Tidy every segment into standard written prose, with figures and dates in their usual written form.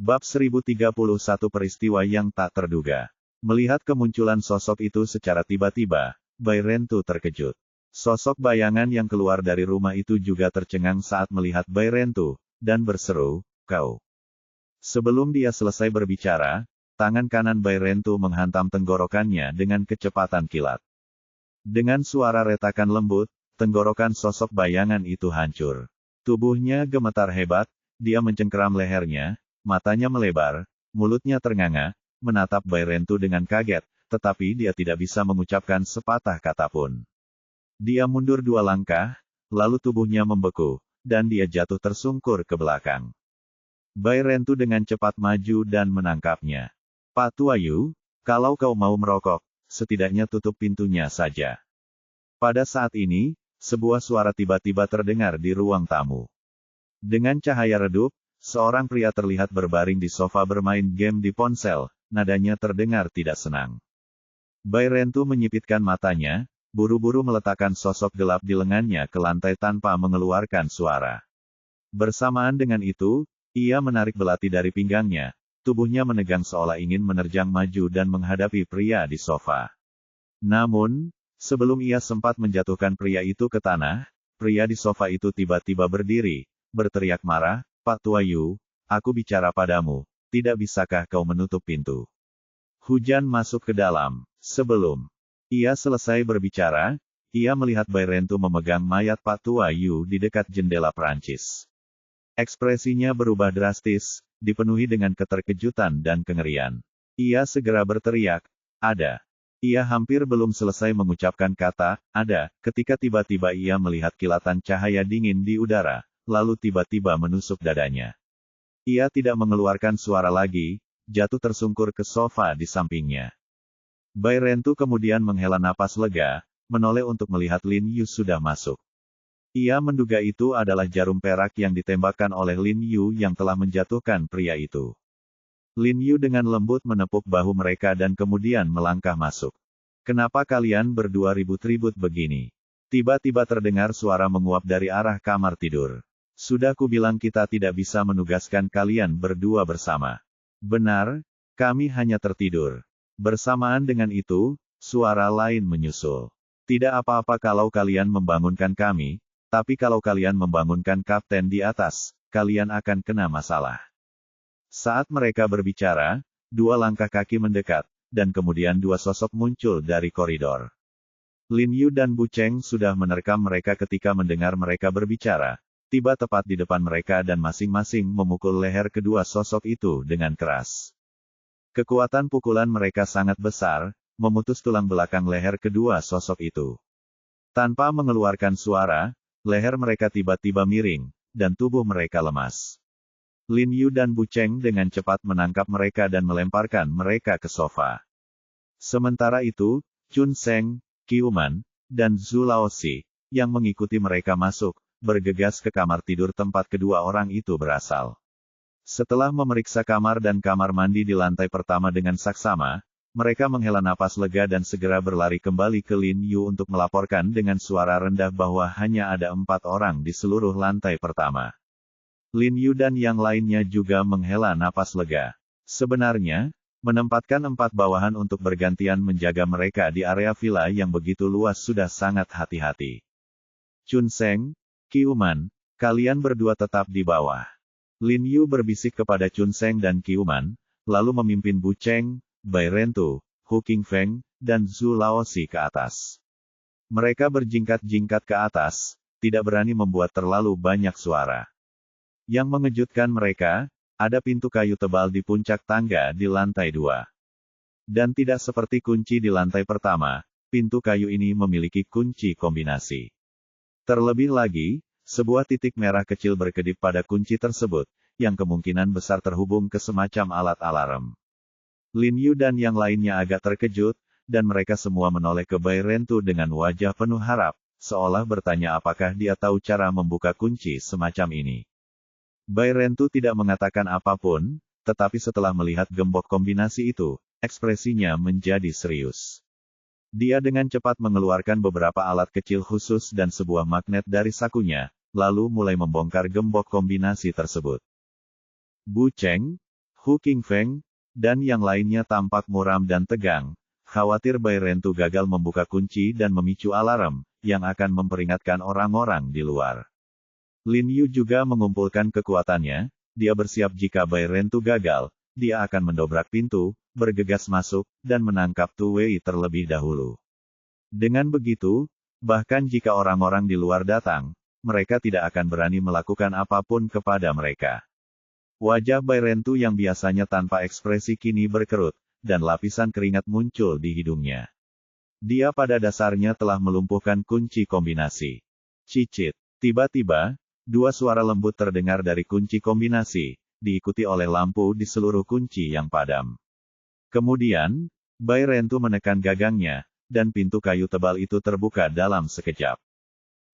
Bab 1031 Peristiwa yang tak terduga. Melihat kemunculan sosok itu secara tiba-tiba, Bai Rentu terkejut. Sosok bayangan yang keluar dari rumah itu juga tercengang saat melihat Bai Rentu, dan berseru, "Kau." Sebelum dia selesai berbicara, tangan kanan Bai Rentu menghantam tenggorokannya dengan kecepatan kilat. Dengan suara retakan lembut, tenggorokan sosok bayangan itu hancur. Tubuhnya gemetar hebat, dia mencengkeram lehernya, matanya melebar, mulutnya ternganga, menatap Bai Rentu dengan kaget, tetapi dia tidak bisa mengucapkan sepatah kata pun. Dia mundur 2 langkah, lalu tubuhnya membeku, dan dia jatuh tersungkur ke belakang. Bai Rentu dengan cepat maju dan menangkapnya. "Pak Tuayu, kalau kau mau merokok, setidaknya tutup pintunya saja." Pada saat ini, sebuah suara tiba-tiba terdengar di ruang tamu. Dengan cahaya redup, seorang pria terlihat berbaring di sofa bermain game di ponsel, nadanya terdengar tidak senang. Bai Rentu menyipitkan matanya, buru-buru meletakkan sosok gelap di lengannya ke lantai tanpa mengeluarkan suara. Bersamaan dengan itu, ia menarik belati dari pinggangnya, tubuhnya menegang seolah ingin menerjang maju dan menghadapi pria di sofa. Namun, sebelum ia sempat menjatuhkan pria itu ke tanah, pria di sofa itu tiba-tiba berdiri, berteriak marah, "Pak Tuayu, aku bicara padamu, tidak bisakah kau menutup pintu?" Hujan masuk ke dalam. Sebelum ia selesai berbicara, ia melihat Bai Rentu memegang mayat Pak Tuayu di dekat jendela Prancis. Ekspresinya berubah drastis, dipenuhi dengan keterkejutan dan kengerian. Ia segera berteriak, "Ada." Ia hampir belum selesai mengucapkan kata, "ada," ketika tiba-tiba ia melihat kilatan cahaya dingin di udara, lalu tiba-tiba menusuk dadanya. Ia tidak mengeluarkan suara lagi, jatuh tersungkur ke sofa di sampingnya. Bai Rentu kemudian menghela napas lega, menoleh untuk melihat Lin Yu sudah masuk. Ia menduga itu adalah jarum perak yang ditembakkan oleh Lin Yu yang telah menjatuhkan pria itu. Lin Yu dengan lembut menepuk bahu mereka dan kemudian melangkah masuk. "Kenapa kalian berdua ribut-ribut begini?" Tiba-tiba terdengar suara menguap dari arah kamar tidur. "Sudah kubilang kita tidak bisa menugaskan kalian berdua bersama." "Benar, kami hanya tertidur." Bersamaan dengan itu, suara lain menyusul. "Tidak apa-apa kalau kalian membangunkan kami, tapi kalau kalian membangunkan kapten di atas, kalian akan kena masalah." Saat mereka berbicara, 2 langkah kaki mendekat, dan kemudian 2 sosok muncul dari koridor. Lin Yu dan Bu Cheng sudah menerkam mereka ketika mendengar mereka berbicara, tiba tepat di depan mereka dan masing-masing memukul leher kedua sosok itu dengan keras. Kekuatan pukulan mereka sangat besar, memutus tulang belakang leher kedua sosok itu. Tanpa mengeluarkan suara, leher mereka tiba-tiba miring, dan tubuh mereka lemas. Lin Yu dan Bu Cheng dengan cepat menangkap mereka dan melemparkan mereka ke sofa. Sementara itu, Chun Seng, Qiuman, dan Zhu Laoxi, yang mengikuti mereka masuk, bergegas ke kamar tidur tempat kedua orang itu berasal. Setelah memeriksa kamar dan kamar mandi di lantai pertama dengan saksama, mereka menghela napas lega dan segera berlari kembali ke Lin Yu untuk melaporkan dengan suara rendah bahwa hanya ada 4 orang di seluruh lantai pertama. Lin Yu dan yang lainnya juga menghela napas lega. Sebenarnya, menempatkan 4 bawahan untuk bergantian menjaga mereka di area villa yang begitu luas sudah sangat hati-hati. "Chun Seng, Qiuman, kalian berdua tetap di bawah." Lin Yu berbisik kepada Chun Seng dan Qiuman, lalu memimpin Bu Cheng, Bai Rentu, Hu Qingfeng, dan Zhu Laoxi ke atas. Mereka berjingkat-jingkat ke atas, tidak berani membuat terlalu banyak suara. Yang mengejutkan mereka, ada pintu kayu tebal di puncak tangga di lantai 2. Dan tidak seperti kunci di lantai pertama, pintu kayu ini memiliki kunci kombinasi. Terlebih lagi, sebuah titik merah kecil berkedip pada kunci tersebut, yang kemungkinan besar terhubung ke semacam alat alarm. Lin Yu dan yang lainnya agak terkejut, dan mereka semua menoleh ke Bai Rentu dengan wajah penuh harap, seolah bertanya apakah dia tahu cara membuka kunci semacam ini. Bai Rentu tidak mengatakan apapun, tetapi setelah melihat gembok kombinasi itu, ekspresinya menjadi serius. Dia dengan cepat mengeluarkan beberapa alat kecil khusus dan sebuah magnet dari sakunya, lalu mulai membongkar gembok kombinasi tersebut. Bu Cheng, Hu Qingfeng, dan yang lainnya tampak muram dan tegang, khawatir Bai Rentu gagal membuka kunci dan memicu alarm, yang akan memperingatkan orang-orang di luar. Lin Yu juga mengumpulkan kekuatannya, dia bersiap jika Bai Rentu gagal, dia akan mendobrak pintu, bergegas masuk, dan menangkap Tu Wei terlebih dahulu. Dengan begitu, bahkan jika orang-orang di luar datang, mereka tidak akan berani melakukan apapun kepada mereka. Wajah Bai Rentu yang biasanya tanpa ekspresi kini berkerut, dan lapisan keringat muncul di hidungnya. Dia pada dasarnya telah melumpuhkan kunci kombinasi. Cicit. Tiba-tiba, dua suara lembut terdengar dari kunci kombinasi, diikuti oleh lampu di seluruh kunci yang padam. Kemudian, Bai Rentu menekan gagangnya, dan pintu kayu tebal itu terbuka dalam sekejap.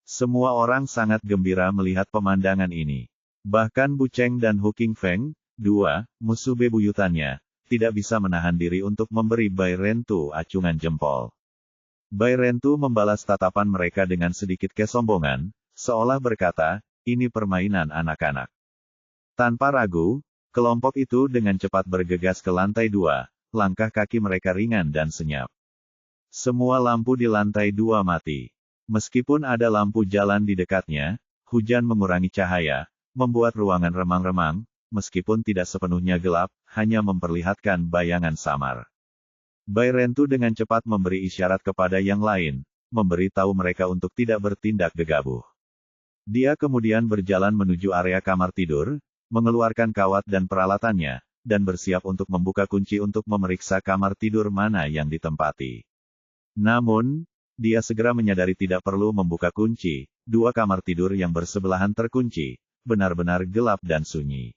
Semua orang sangat gembira melihat pemandangan ini. Bahkan Bu Cheng dan Hu Qingfeng, dua musuh bebuyutannya, tidak bisa menahan diri untuk memberi Bai Rentu acungan jempol. Bai Rentu membalas tatapan mereka dengan sedikit kesombongan, seolah berkata, ini permainan anak-anak. Tanpa ragu, kelompok itu dengan cepat bergegas ke lantai 2, langkah kaki mereka ringan dan senyap. Semua lampu di lantai 2 mati. Meskipun ada lampu jalan di dekatnya, hujan mengurangi cahaya, membuat ruangan remang-remang, meskipun tidak sepenuhnya gelap, hanya memperlihatkan bayangan samar. Bai Rentu dengan cepat memberi isyarat kepada yang lain, memberi tahu mereka untuk tidak bertindak gegabah. Dia kemudian berjalan menuju area kamar tidur, mengeluarkan kawat dan peralatannya, dan bersiap untuk membuka kunci untuk memeriksa kamar tidur mana yang ditempati. Namun, dia segera menyadari tidak perlu membuka kunci, dua kamar tidur yang bersebelahan terkunci, benar-benar gelap dan sunyi.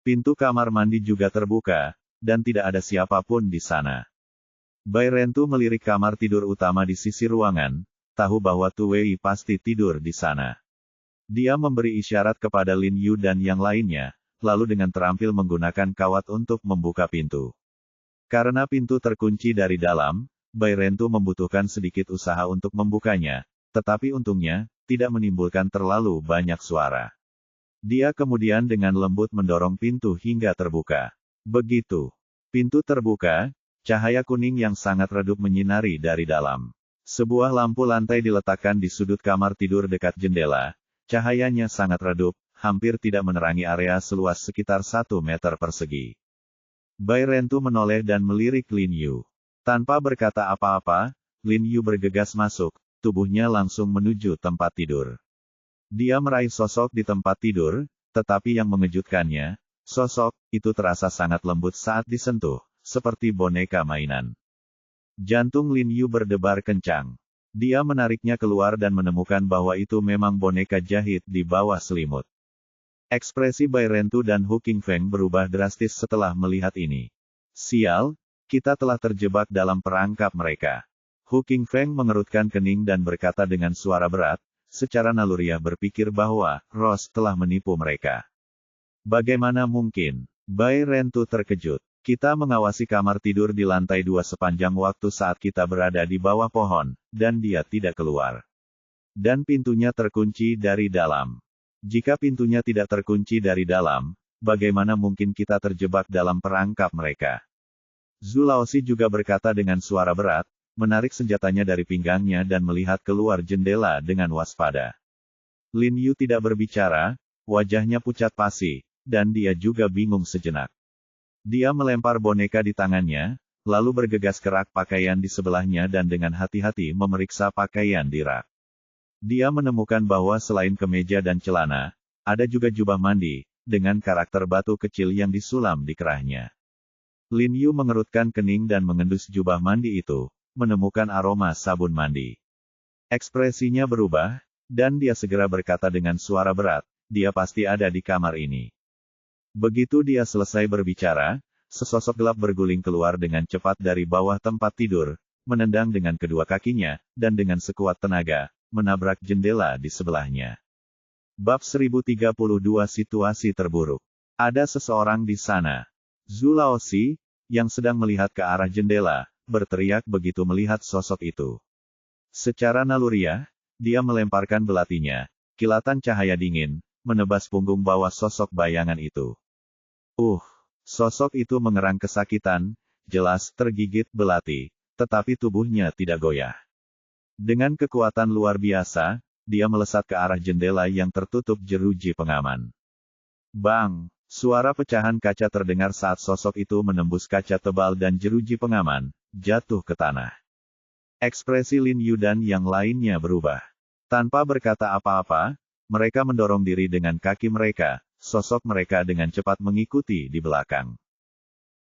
Pintu kamar mandi juga terbuka, dan tidak ada siapapun di sana. Bai Rentu melirik kamar tidur utama di sisi ruangan, tahu bahwa Tu Wei pasti tidur di sana. Dia memberi isyarat kepada Lin Yu dan yang lainnya, lalu dengan terampil menggunakan kawat untuk membuka pintu. Karena pintu terkunci dari dalam, Bai Rentu membutuhkan sedikit usaha untuk membukanya, tetapi untungnya, tidak menimbulkan terlalu banyak suara. Dia kemudian dengan lembut mendorong pintu hingga terbuka. Begitu pintu terbuka, cahaya kuning yang sangat redup menyinari dari dalam. Sebuah lampu lantai diletakkan di sudut kamar tidur dekat jendela, cahayanya sangat redup, hampir tidak menerangi area seluas sekitar 1 meter persegi. Bai Rentu menoleh dan melirik Lin Yu. Tanpa berkata apa-apa, Lin Yu bergegas masuk, tubuhnya langsung menuju tempat tidur. Dia meraih sosok di tempat tidur, tetapi yang mengejutkannya, sosok itu terasa sangat lembut saat disentuh, seperti boneka mainan. Jantung Lin Yu berdebar kencang. Dia menariknya keluar dan menemukan bahwa itu memang boneka jahit di bawah selimut. Ekspresi Bai Rentu dan Hu Qingfeng berubah drastis setelah melihat ini. Sial, kita telah terjebak dalam perangkap mereka. Hu Qingfeng mengerutkan kening dan berkata dengan suara berat, secara naluriah berpikir bahwa Ross telah menipu mereka. Bagaimana mungkin? Bai Rentu terkejut. Kita mengawasi kamar tidur di lantai 2 sepanjang waktu saat kita berada di bawah pohon, dan dia tidak keluar. Dan pintunya terkunci dari dalam. Jika pintunya tidak terkunci dari dalam, bagaimana mungkin kita terjebak dalam perangkap mereka? Zhu Laoxi juga berkata dengan suara berat, menarik senjatanya dari pinggangnya dan melihat keluar jendela dengan waspada. Lin Yu tidak berbicara, wajahnya pucat pasi, dan dia juga bingung sejenak. Dia melempar boneka di tangannya, lalu bergegas ke rak pakaian di sebelahnya dan dengan hati-hati memeriksa pakaian di rak. Dia menemukan bahwa selain kemeja dan celana, ada juga jubah mandi, dengan karakter batu kecil yang disulam di kerahnya. Lin Yu mengerutkan kening dan mengendus jubah mandi itu, menemukan aroma sabun mandi. Ekspresinya berubah, dan dia segera berkata dengan suara berat, dia pasti ada di kamar ini. Begitu dia selesai berbicara, sesosok gelap berguling keluar dengan cepat dari bawah tempat tidur, menendang dengan kedua kakinya, dan dengan sekuat tenaga, menabrak jendela di sebelahnya. Bab 1032 Situasi terburuk. Ada seseorang di sana. Zhu Laoxi, yang sedang melihat ke arah jendela, berteriak begitu melihat sosok itu. Secara naluriah, dia melemparkan belatinya, kilatan cahaya dingin, menebas punggung bawah sosok bayangan itu. Sosok itu mengerang kesakitan, jelas tergigit belati, tetapi tubuhnya tidak goyah. Dengan kekuatan luar biasa, dia melesat ke arah jendela yang tertutup jeruji pengaman. Bang! Suara pecahan kaca terdengar saat sosok itu menembus kaca tebal dan jeruji pengaman, jatuh ke tanah. Ekspresi Lin Yu dan yang lainnya berubah. Tanpa berkata apa-apa, mereka mendorong diri dengan kaki mereka, sosok mereka dengan cepat mengikuti di belakang.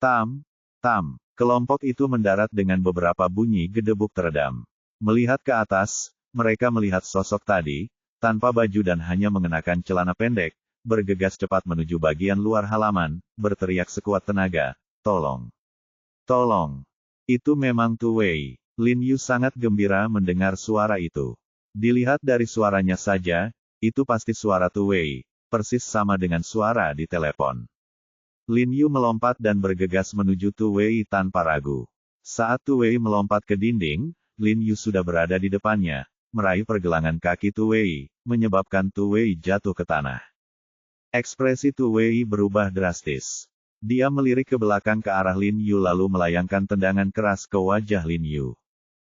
Tam! Tam! Kelompok itu mendarat dengan beberapa bunyi gedebuk teredam. Melihat ke atas, mereka melihat sosok tadi, tanpa baju dan hanya mengenakan celana pendek, bergegas cepat menuju bagian luar halaman, berteriak sekuat tenaga, "Tolong! Tolong!" Itu memang Tu Wei. Lin Yu sangat gembira mendengar suara itu. Dilihat dari suaranya saja, itu pasti suara Tu Wei, persis sama dengan suara di telepon. Lin Yu melompat dan bergegas menuju Tu Wei tanpa ragu. Saat Tu Wei melompat ke dinding, Lin Yu sudah berada di depannya, meraih pergelangan kaki Tu Wei, menyebabkan Tu Wei jatuh ke tanah. Ekspresi Tu Wei berubah drastis. Dia melirik ke belakang ke arah Lin Yu lalu melayangkan tendangan keras ke wajah Lin Yu.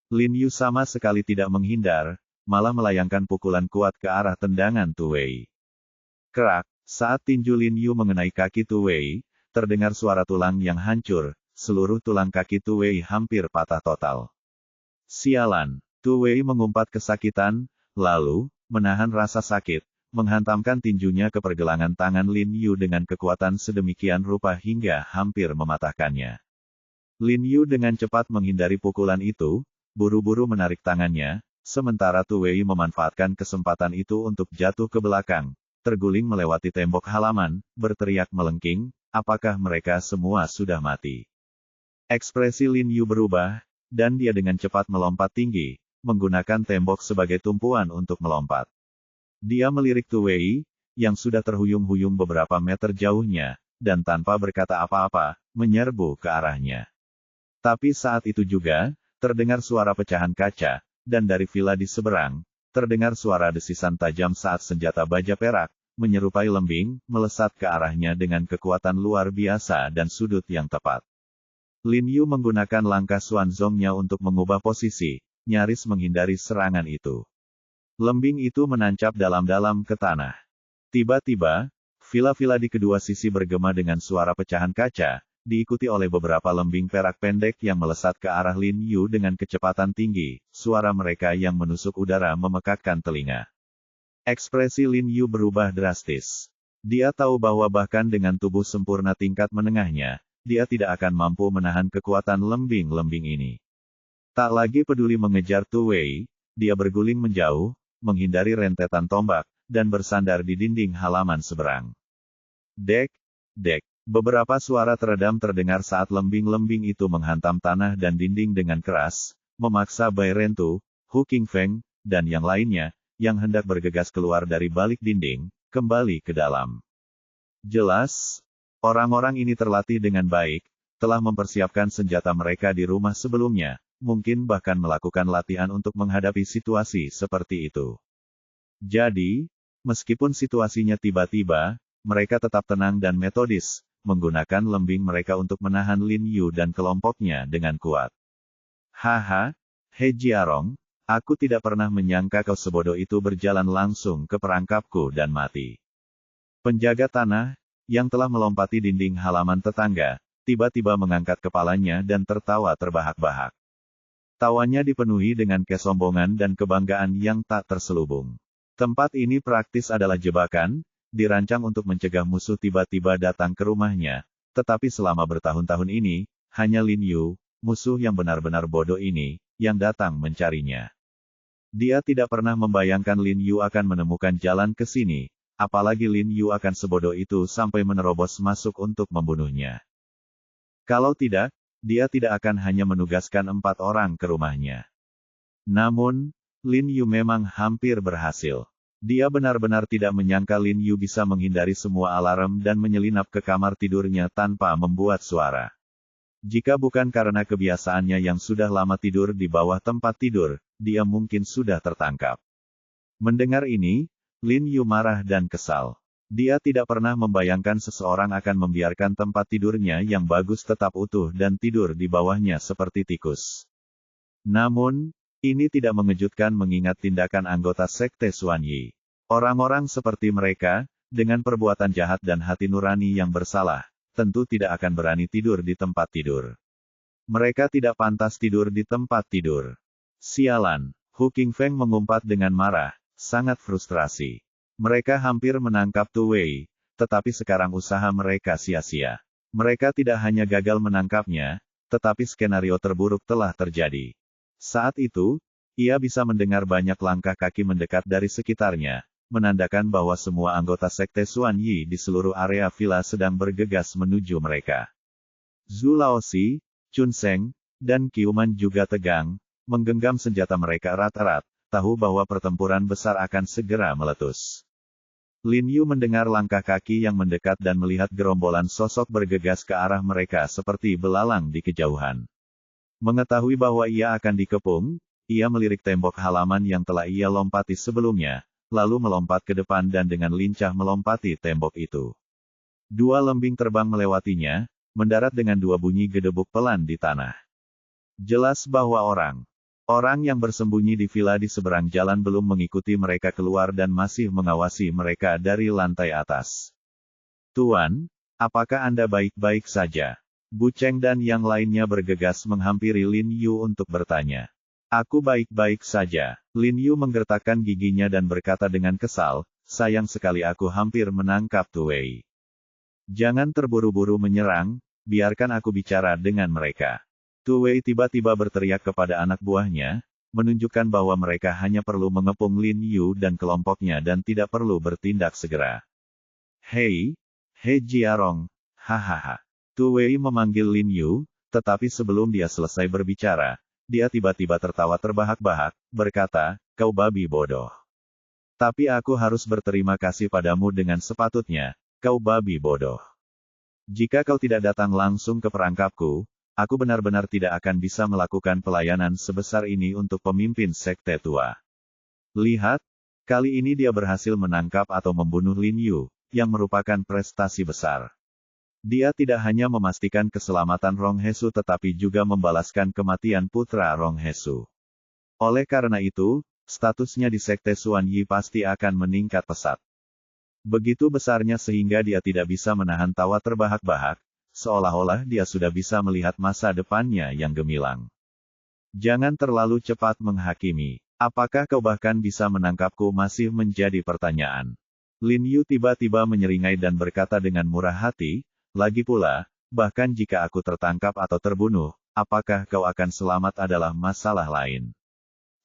Lin Yu sama sekali tidak menghindar, malah melayangkan pukulan kuat ke arah tendangan Tu Wei. Kerak! Saat tinju Lin Yu mengenai kaki Tu Wei, terdengar suara tulang yang hancur, seluruh tulang kaki Tu Wei hampir patah total. Sialan! Tu Wei mengumpat kesakitan, lalu, menahan rasa sakit, menghantamkan tinjunya ke pergelangan tangan Lin Yu dengan kekuatan sedemikian rupa hingga hampir mematahkannya. Lin Yu dengan cepat menghindari pukulan itu, buru-buru menarik tangannya, sementara Tu Wei memanfaatkan kesempatan itu untuk jatuh ke belakang, terguling melewati tembok halaman, berteriak melengking, "Apakah mereka semua sudah mati?" Ekspresi Lin Yu berubah, dan dia dengan cepat melompat tinggi, menggunakan tembok sebagai tumpuan untuk melompat. Dia melirik Tu Wei, yang sudah terhuyung-huyung beberapa meter jauhnya, dan tanpa berkata apa-apa, menyerbu ke arahnya. Tapi saat itu juga, terdengar suara pecahan kaca, dan dari villa di seberang, terdengar suara desisan tajam saat senjata baja perak, menyerupai lembing, melesat ke arahnya dengan kekuatan luar biasa dan sudut yang tepat. Lin Yu menggunakan langkah Xuanzong-nya untuk mengubah posisi, nyaris menghindari serangan itu. Lembing itu menancap dalam-dalam ke tanah. Tiba-tiba, villa-villa di kedua sisi bergema dengan suara pecahan kaca, diikuti oleh beberapa lembing perak pendek yang melesat ke arah Lin Yu dengan kecepatan tinggi, suara mereka yang menusuk udara memekakkan telinga. Ekspresi Lin Yu berubah drastis. Dia tahu bahwa bahkan dengan tubuh sempurna tingkat menengahnya, dia tidak akan mampu menahan kekuatan lembing-lembing ini. Tak lagi peduli mengejar Tu Wei, dia berguling menjauh, menghindari rentetan tombak, dan bersandar di dinding halaman seberang. Dek! Dek! Beberapa suara teredam terdengar saat lembing-lembing itu menghantam tanah dan dinding dengan keras, memaksa Bai Rentu, Hu Qingfeng, dan yang lainnya, yang hendak bergegas keluar dari balik dinding, kembali ke dalam. Jelas, orang-orang ini terlatih dengan baik, telah mempersiapkan senjata mereka di rumah sebelumnya, mungkin bahkan melakukan latihan untuk menghadapi situasi seperti itu. Jadi, meskipun situasinya tiba-tiba, mereka tetap tenang dan metodis, menggunakan lembing mereka untuk menahan Lin Yu dan kelompoknya dengan kuat. Haha, He Jiarong, aku tidak pernah menyangka kau sebodoh itu berjalan langsung ke perangkapku dan mati. Penjaga tanah, yang telah melompati dinding halaman tetangga, tiba-tiba mengangkat kepalanya dan tertawa terbahak-bahak. Tawanya dipenuhi dengan kesombongan dan kebanggaan yang tak terselubung. Tempat ini praktis adalah jebakan, dirancang untuk mencegah musuh tiba-tiba datang ke rumahnya, tetapi selama bertahun-tahun ini, hanya Lin Yu, musuh yang benar-benar bodoh ini, yang datang mencarinya. Dia tidak pernah membayangkan Lin Yu akan menemukan jalan ke sini, apalagi Lin Yu akan sebodoh itu sampai menerobos masuk untuk membunuhnya. Kalau tidak, dia tidak akan hanya menugaskan 4 orang ke rumahnya. Namun, Lin Yu memang hampir berhasil. Dia benar-benar tidak menyangka Lin Yu bisa menghindari semua alarm dan menyelinap ke kamar tidurnya tanpa membuat suara. Jika bukan karena kebiasaannya yang sudah lama tidur di bawah tempat tidur, dia mungkin sudah tertangkap. Mendengar ini, Lin Yu marah dan kesal. Dia tidak pernah membayangkan seseorang akan membiarkan tempat tidurnya yang bagus tetap utuh dan tidur di bawahnya seperti tikus. Namun, ini tidak mengejutkan mengingat tindakan anggota Sekte Xuan Yi. Orang-orang seperti mereka, dengan perbuatan jahat dan hati nurani yang bersalah, tentu tidak akan berani tidur di tempat tidur. Mereka tidak pantas tidur di tempat tidur. Sialan, Hu Qingfeng mengumpat dengan marah, sangat frustrasi. Mereka hampir menangkap Tu Wei, tetapi sekarang usaha mereka sia-sia. Mereka tidak hanya gagal menangkapnya, tetapi skenario terburuk telah terjadi. Saat itu, ia bisa mendengar banyak langkah kaki mendekat dari sekitarnya, menandakan bahwa semua anggota Sekte Xuan Yi di seluruh area villa sedang bergegas menuju mereka. Zhu Laoxi, Chun Sheng, dan Qiuman juga tegang, menggenggam senjata mereka erat-erat, tahu bahwa pertempuran besar akan segera meletus. Lin Yu mendengar langkah kaki yang mendekat dan melihat gerombolan sosok bergegas ke arah mereka seperti belalang di kejauhan. Mengetahui bahwa ia akan dikepung, ia melirik tembok halaman yang telah ia lompati sebelumnya, lalu melompat ke depan dan dengan lincah melompati tembok itu. Dua lembing terbang melewatinya, mendarat dengan dua bunyi gedebuk pelan di tanah. Jelas bahwa orang yang bersembunyi di villa di seberang jalan belum mengikuti mereka keluar dan masih mengawasi mereka dari lantai atas. Tuan, apakah Anda baik-baik saja? Bu Cheng dan yang lainnya bergegas menghampiri Lin Yu untuk bertanya. Aku baik-baik saja. Lin Yu menggertakkan giginya dan berkata dengan kesal, sayang sekali aku hampir menangkap Tu Wei. Jangan terburu-buru menyerang, biarkan aku bicara dengan mereka. Tu Wei tiba-tiba berteriak kepada anak buahnya, menunjukkan bahwa mereka hanya perlu mengepung Lin Yu dan kelompoknya dan tidak perlu bertindak segera. Hei Jiarong, hahaha. Tu Wei memanggil Lin Yu, tetapi sebelum dia selesai berbicara, dia tiba-tiba tertawa terbahak-bahak, berkata, kau babi bodoh. Tapi aku harus berterima kasih padamu dengan sepatutnya, kau babi bodoh. Jika kau tidak datang langsung ke perangkapku, aku benar-benar tidak akan bisa melakukan pelayanan sebesar ini untuk pemimpin sekte tua. Lihat, kali ini dia berhasil menangkap atau membunuh Lin Yu, yang merupakan prestasi besar. Dia tidak hanya memastikan keselamatan Rong Hesu tetapi juga membalaskan kematian putra Rong Hesu. Oleh karena itu, statusnya di sekte Xuan Yi pasti akan meningkat pesat. Begitu besarnya sehingga dia tidak bisa menahan tawa terbahak-bahak, seolah-olah dia sudah bisa melihat masa depannya yang gemilang. Jangan terlalu cepat menghakimi. Apakah kau bahkan bisa menangkapku masih menjadi pertanyaan. Lin Yu tiba-tiba menyeringai dan berkata dengan murah hati, lagi pula, bahkan jika aku tertangkap atau terbunuh, apakah kau akan selamat adalah masalah lain.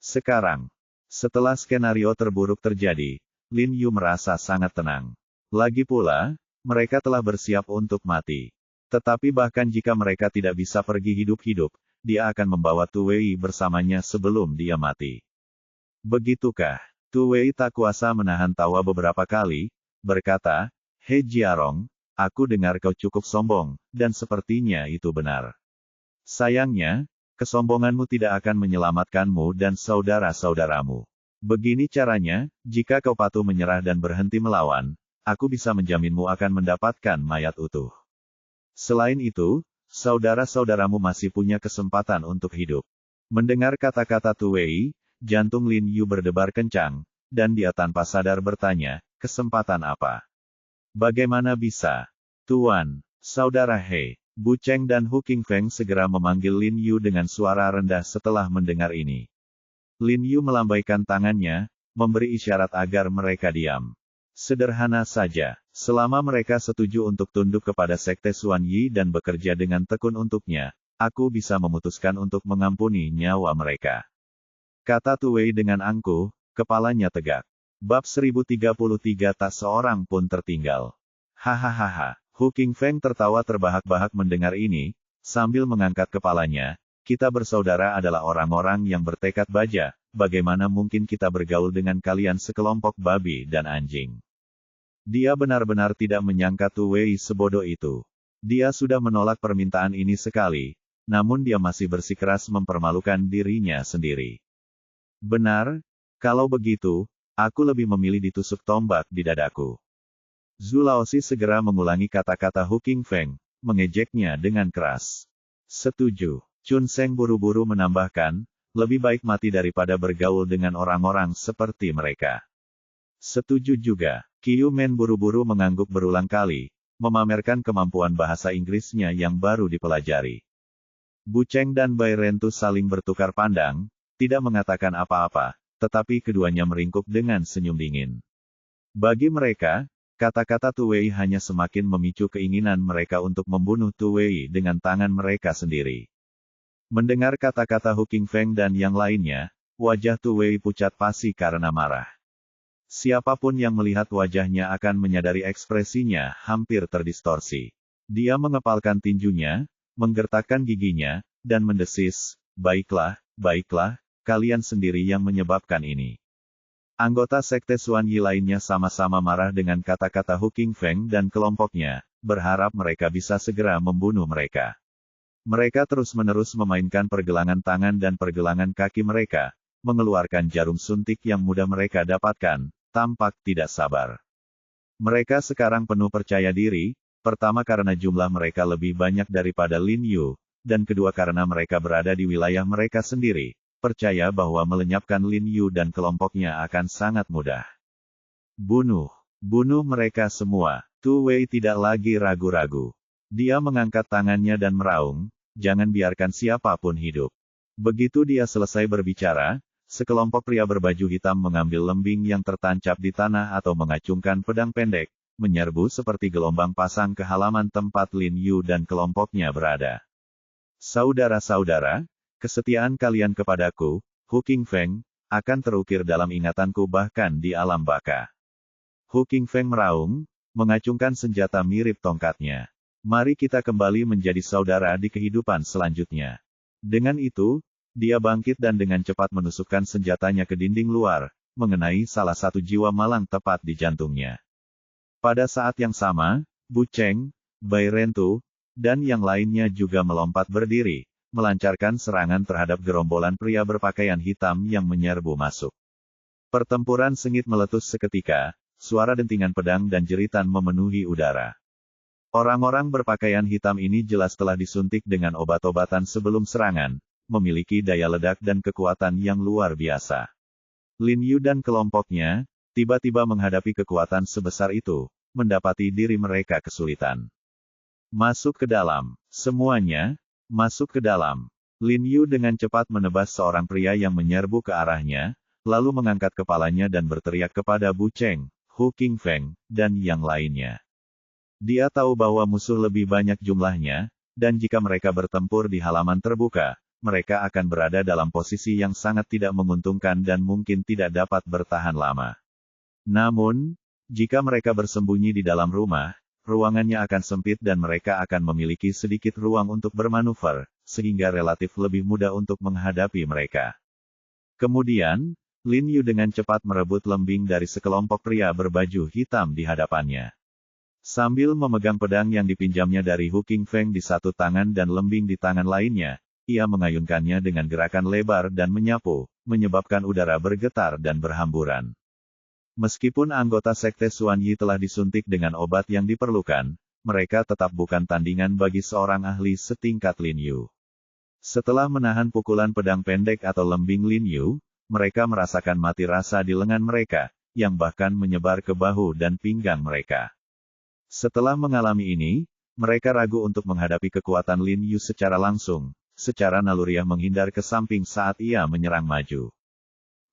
Sekarang, setelah skenario terburuk terjadi, Lin Yu merasa sangat tenang. Lagi pula, mereka telah bersiap untuk mati. Tetapi bahkan jika mereka tidak bisa pergi hidup-hidup, dia akan membawa Tu Wei bersamanya sebelum dia mati. Begitukah? Tu Wei tak kuasa menahan tawa beberapa kali, berkata, Hei Jiarong, aku dengar kau cukup sombong, dan sepertinya itu benar. Sayangnya, kesombonganmu tidak akan menyelamatkanmu dan saudara-saudaramu. Begini caranya, jika kau patuh menyerah dan berhenti melawan, aku bisa menjaminmu akan mendapatkan mayat utuh. Selain itu, saudara-saudaramu masih punya kesempatan untuk hidup. Mendengar kata-kata Tu Wei, jantung Lin Yu berdebar kencang, dan dia tanpa sadar bertanya, kesempatan apa? Bagaimana bisa? Tuan, saudara He, Bu Cheng dan Hu Qingfeng segera memanggil Lin Yu dengan suara rendah setelah mendengar ini. Lin Yu melambaikan tangannya, memberi isyarat agar mereka diam. Sederhana saja, selama mereka setuju untuk tunduk kepada sekte Xuan Yi dan bekerja dengan tekun untuknya, aku bisa memutuskan untuk mengampuni nyawa mereka. Kata Tu Wei dengan angkuh, kepalanya tegak. Bab 1033 tak seorang pun tertinggal. Hahaha, Hu Qingfeng tertawa terbahak-bahak mendengar ini, sambil mengangkat kepalanya, kita bersaudara adalah orang-orang yang bertekad baja, bagaimana mungkin kita bergaul dengan kalian sekelompok babi dan anjing. Dia benar-benar tidak menyangka Tu Wei sebodoh itu. Dia sudah menolak permintaan ini sekali, namun dia masih bersikeras mempermalukan dirinya sendiri. Benar, kalau begitu, aku lebih memilih ditusuk tombak di dadaku. Zhu Laozi segera mengulangi kata-kata Hu Qingfeng, mengejeknya dengan keras. Setuju. Chun Seng buru-buru menambahkan, lebih baik mati daripada bergaul dengan orang-orang seperti mereka. Setuju juga. Qiu Men buru-buru mengangguk berulang kali, memamerkan kemampuan bahasa Inggrisnya yang baru dipelajari. Bu Cheng dan Bai Rentu saling bertukar pandang, tidak mengatakan apa-apa, tetapi keduanya meringkuk dengan senyum dingin. Bagi mereka, kata-kata Tu Wei hanya semakin memicu keinginan mereka untuk membunuh Tu Wei dengan tangan mereka sendiri. Mendengar kata-kata Hu Qingfeng dan yang lainnya, wajah Tu Wei pucat pasi karena marah. Siapapun yang melihat wajahnya akan menyadari ekspresinya hampir terdistorsi. Dia mengepalkan tinjunya, menggertakkan giginya, dan mendesis, "Baiklah, baiklah, kalian sendiri yang menyebabkan ini." Anggota Sekte Xuan Yi lainnya sama-sama marah dengan kata-kata Hu Qingfeng dan kelompoknya, berharap mereka bisa segera membunuh mereka. Mereka terus-menerus memainkan pergelangan tangan dan pergelangan kaki mereka, mengeluarkan jarum suntik yang mudah mereka dapatkan, tampak tidak sabar. Mereka sekarang penuh percaya diri, pertama karena jumlah mereka lebih banyak daripada Lin Yu, dan kedua karena mereka berada di wilayah mereka sendiri, percaya bahwa melenyapkan Lin Yu dan kelompoknya akan sangat mudah. Bunuh. Bunuh mereka semua. Tu Wei tidak lagi ragu-ragu. Dia mengangkat tangannya dan meraung, "Jangan biarkan siapapun hidup." Begitu dia selesai berbicara, sekelompok pria berbaju hitam mengambil lembing yang tertancap di tanah atau mengacungkan pedang pendek, menyerbu seperti gelombang pasang ke halaman tempat Lin Yu dan kelompoknya berada. "Saudara-saudara, kesetiaan kalian kepadaku, Hu Qingfeng, akan terukir dalam ingatanku bahkan di alam baka." Hu Qingfeng meraung, mengacungkan senjata mirip tongkatnya. "Mari kita kembali menjadi saudara di kehidupan selanjutnya." Dengan itu, dia bangkit dan dengan cepat menusukkan senjatanya ke dinding luar, mengenai salah satu jiwa malang tepat di jantungnya. Pada saat yang sama, Bu Cheng, Bai Rentu, dan yang lainnya juga melompat berdiri, melancarkan serangan terhadap gerombolan pria berpakaian hitam yang menyerbu masuk. Pertempuran sengit meletus seketika, suara dentingan pedang dan jeritan memenuhi udara. Orang-orang berpakaian hitam ini jelas telah disuntik dengan obat-obatan sebelum serangan, memiliki daya ledak dan kekuatan yang luar biasa. Lin Yu dan kelompoknya, tiba-tiba menghadapi kekuatan sebesar itu, mendapati diri mereka kesulitan. "Masuk ke dalam. Semuanya, masuk ke dalam." Lin Yu dengan cepat menebas seorang pria yang menyerbu ke arahnya, lalu mengangkat kepalanya dan berteriak kepada Bu Cheng, Hu Qingfeng, dan yang lainnya. Dia tahu bahwa musuh lebih banyak jumlahnya, dan jika mereka bertempur di halaman terbuka, mereka akan berada dalam posisi yang sangat tidak menguntungkan dan mungkin tidak dapat bertahan lama. Namun, jika mereka bersembunyi di dalam rumah, ruangannya akan sempit dan mereka akan memiliki sedikit ruang untuk bermanuver, sehingga relatif lebih mudah untuk menghadapi mereka. Kemudian, Lin Yu dengan cepat merebut lembing dari sekelompok pria berbaju hitam di hadapannya. Sambil memegang pedang yang dipinjamnya dari Hu Qingfeng di satu tangan dan lembing di tangan lainnya, ia mengayunkannya dengan gerakan lebar dan menyapu, menyebabkan udara bergetar dan berhamburan. Meskipun anggota Sekte Xuan Yi telah disuntik dengan obat yang diperlukan, mereka tetap bukan tandingan bagi seorang ahli setingkat Lin Yu. Setelah menahan pukulan pedang pendek atau lembing Lin Yu, mereka merasakan mati rasa di lengan mereka, yang bahkan menyebar ke bahu dan pinggang mereka. Setelah mengalami ini, mereka ragu untuk menghadapi kekuatan Lin Yu secara langsung, secara naluriah menghindar ke samping saat ia menyerang maju.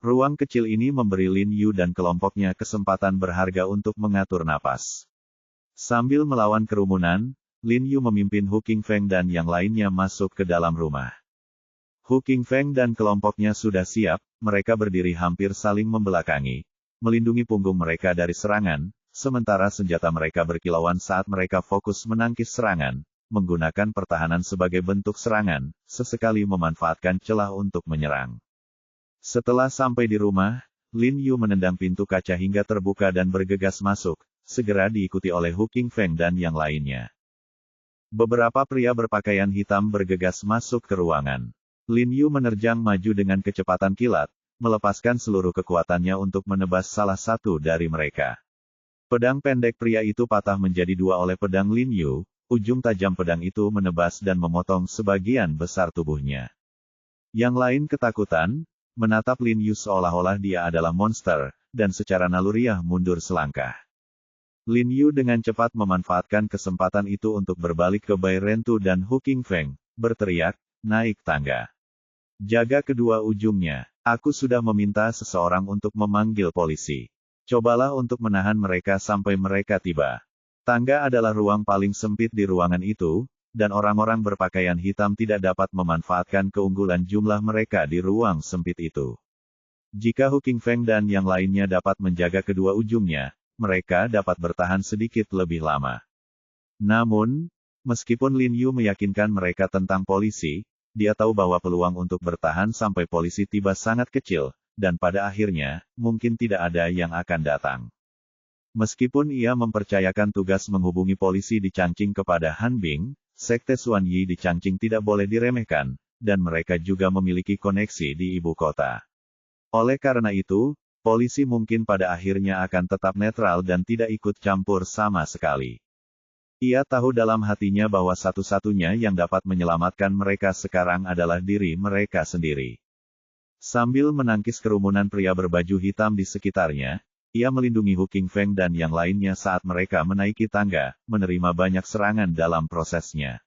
Ruang kecil ini memberi Lin Yu dan kelompoknya kesempatan berharga untuk mengatur napas. Sambil melawan kerumunan, Lin Yu memimpin Hu Qingfeng dan yang lainnya masuk ke dalam rumah. Hu Qingfeng dan kelompoknya sudah siap, mereka berdiri hampir saling membelakangi, melindungi punggung mereka dari serangan, sementara senjata mereka berkilauan saat mereka fokus menangkis serangan, menggunakan pertahanan sebagai bentuk serangan, sesekali memanfaatkan celah untuk menyerang. Setelah sampai di rumah, Lin Yu menendang pintu kaca hingga terbuka dan bergegas masuk, segera diikuti oleh Hu Qingfeng dan yang lainnya. Beberapa pria berpakaian hitam bergegas masuk ke ruangan. Lin Yu menerjang maju dengan kecepatan kilat, melepaskan seluruh kekuatannya untuk menebas salah satu dari mereka. Pedang pendek pria itu patah menjadi dua oleh pedang Lin Yu, ujung tajam pedang itu menebas dan memotong sebagian besar tubuhnya. Yang lain ketakutan, menatap Lin Yu seolah-olah dia adalah monster, dan secara naluriah mundur selangkah. Lin Yu dengan cepat memanfaatkan kesempatan itu untuk berbalik ke Bai Rentu dan Hu Qingfeng, berteriak, naik tangga. Jaga kedua ujungnya, aku sudah meminta seseorang untuk memanggil polisi. Cobalah untuk menahan mereka sampai mereka tiba. Tangga adalah ruang paling sempit di ruangan itu, dan orang-orang berpakaian hitam tidak dapat memanfaatkan keunggulan jumlah mereka di ruang sempit itu. Jika Hu Qingfeng dan yang lainnya dapat menjaga kedua ujungnya, mereka dapat bertahan sedikit lebih lama. Namun, meskipun Lin Yu meyakinkan mereka tentang polisi, dia tahu bahwa peluang untuk bertahan sampai polisi tiba sangat kecil, dan pada akhirnya, mungkin tidak ada yang akan datang. Meskipun ia mempercayakan tugas menghubungi polisi di Changqing kepada Han Bing, Sekte Xuan Yi di Changqing tidak boleh diremehkan, dan mereka juga memiliki koneksi di ibu kota. Oleh karena itu, polisi mungkin pada akhirnya akan tetap netral dan tidak ikut campur sama sekali. Ia tahu dalam hatinya bahwa satu-satunya yang dapat menyelamatkan mereka sekarang adalah diri mereka sendiri. Sambil menangkis kerumunan pria berbaju hitam di sekitarnya, ia melindungi Hu Qingfeng dan yang lainnya saat mereka menaiki tangga, menerima banyak serangan dalam prosesnya.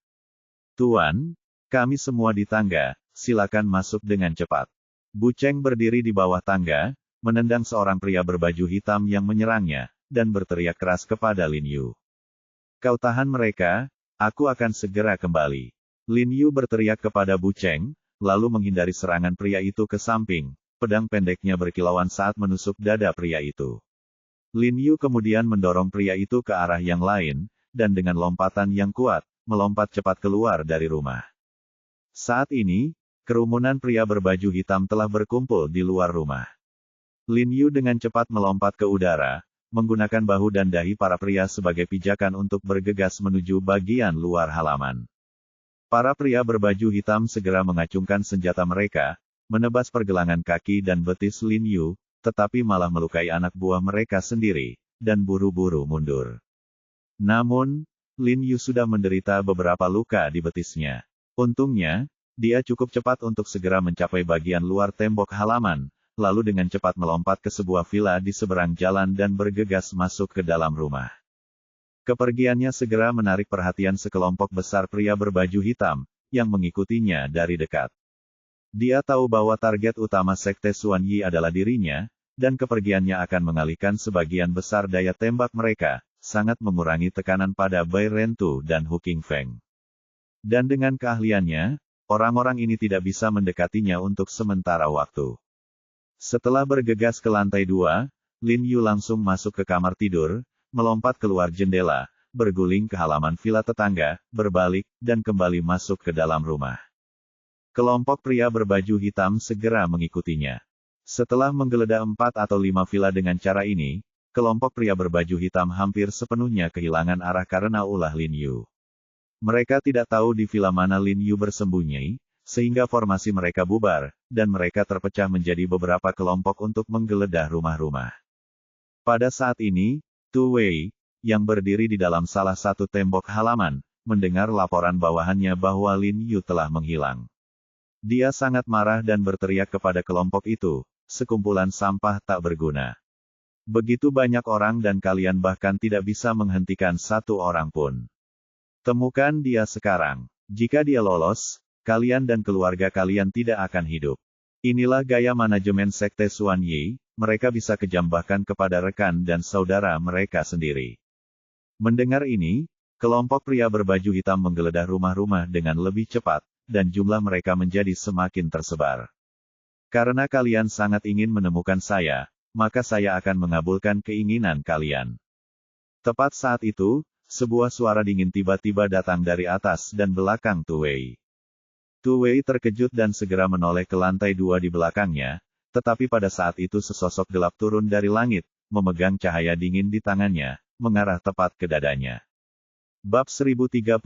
Tuan, kami semua di tangga, silakan masuk dengan cepat. Bu Cheng berdiri di bawah tangga, menendang seorang pria berbaju hitam yang menyerangnya, dan berteriak keras kepada Lin Yu. Kau tahan mereka, aku akan segera kembali. Lin Yu berteriak kepada Bu Cheng, lalu menghindari serangan pria itu ke samping, pedang pendeknya berkilauan saat menusuk dada pria itu. Lin Yu kemudian mendorong pria itu ke arah yang lain, dan dengan lompatan yang kuat, melompat cepat keluar dari rumah. Saat ini, kerumunan pria berbaju hitam telah berkumpul di luar rumah. Lin Yu dengan cepat melompat ke udara, menggunakan bahu dan dahi para pria sebagai pijakan untuk bergegas menuju bagian luar halaman. Para pria berbaju hitam segera mengacungkan senjata mereka, menebas pergelangan kaki dan betis Lin Yu, tetapi malah melukai anak buah mereka sendiri, dan buru-buru mundur. Namun, Lin Yu sudah menderita beberapa luka di betisnya. Untungnya, dia cukup cepat untuk segera mencapai bagian luar tembok halaman, lalu dengan cepat melompat ke sebuah villa di seberang jalan dan bergegas masuk ke dalam rumah. Kepergiannya segera menarik perhatian sekelompok besar pria berbaju hitam, yang mengikutinya dari dekat. Dia tahu bahwa target utama Sekte Xuan Yi adalah dirinya, dan kepergiannya akan mengalihkan sebagian besar daya tembak mereka, sangat mengurangi tekanan pada Bai Rentu dan Hu Qingfeng. Dan dengan keahliannya, orang-orang ini tidak bisa mendekatinya untuk sementara waktu. Setelah bergegas ke lantai 2, Lin Yu langsung masuk ke kamar tidur, melompat keluar jendela, berguling ke halaman villa tetangga, berbalik, dan kembali masuk ke dalam rumah. Kelompok pria berbaju hitam segera mengikutinya. Setelah menggeledah 4 atau 5 villa dengan cara ini, kelompok pria berbaju hitam hampir sepenuhnya kehilangan arah karena ulah Lin Yu. Mereka tidak tahu di villa mana Lin Yu bersembunyi, sehingga formasi mereka bubar, dan mereka terpecah menjadi beberapa kelompok untuk menggeledah rumah-rumah. Pada saat ini, Tu Wei, yang berdiri di dalam salah satu tembok halaman, mendengar laporan bawahannya bahwa Lin Yu telah menghilang. Dia sangat marah dan berteriak kepada kelompok itu, sekumpulan sampah tak berguna. Begitu banyak orang dan kalian bahkan tidak bisa menghentikan satu orang pun. Temukan dia sekarang. Jika dia lolos, kalian dan keluarga kalian tidak akan hidup. Inilah gaya manajemen Sekte Xuan Yi, mereka bisa kejam bahkan kepada rekan dan saudara mereka sendiri. Mendengar ini, kelompok pria berbaju hitam menggeledah rumah-rumah dengan lebih cepat, dan jumlah mereka menjadi semakin tersebar. Karena kalian sangat ingin menemukan saya, maka saya akan mengabulkan keinginan kalian. Tepat saat itu, sebuah suara dingin tiba-tiba datang dari atas dan belakang Tu Wei. Tu Wei terkejut dan segera menoleh ke lantai 2 di belakangnya, tetapi pada saat itu sesosok gelap turun dari langit, memegang cahaya dingin di tangannya, mengarah tepat ke dadanya. Bab 1034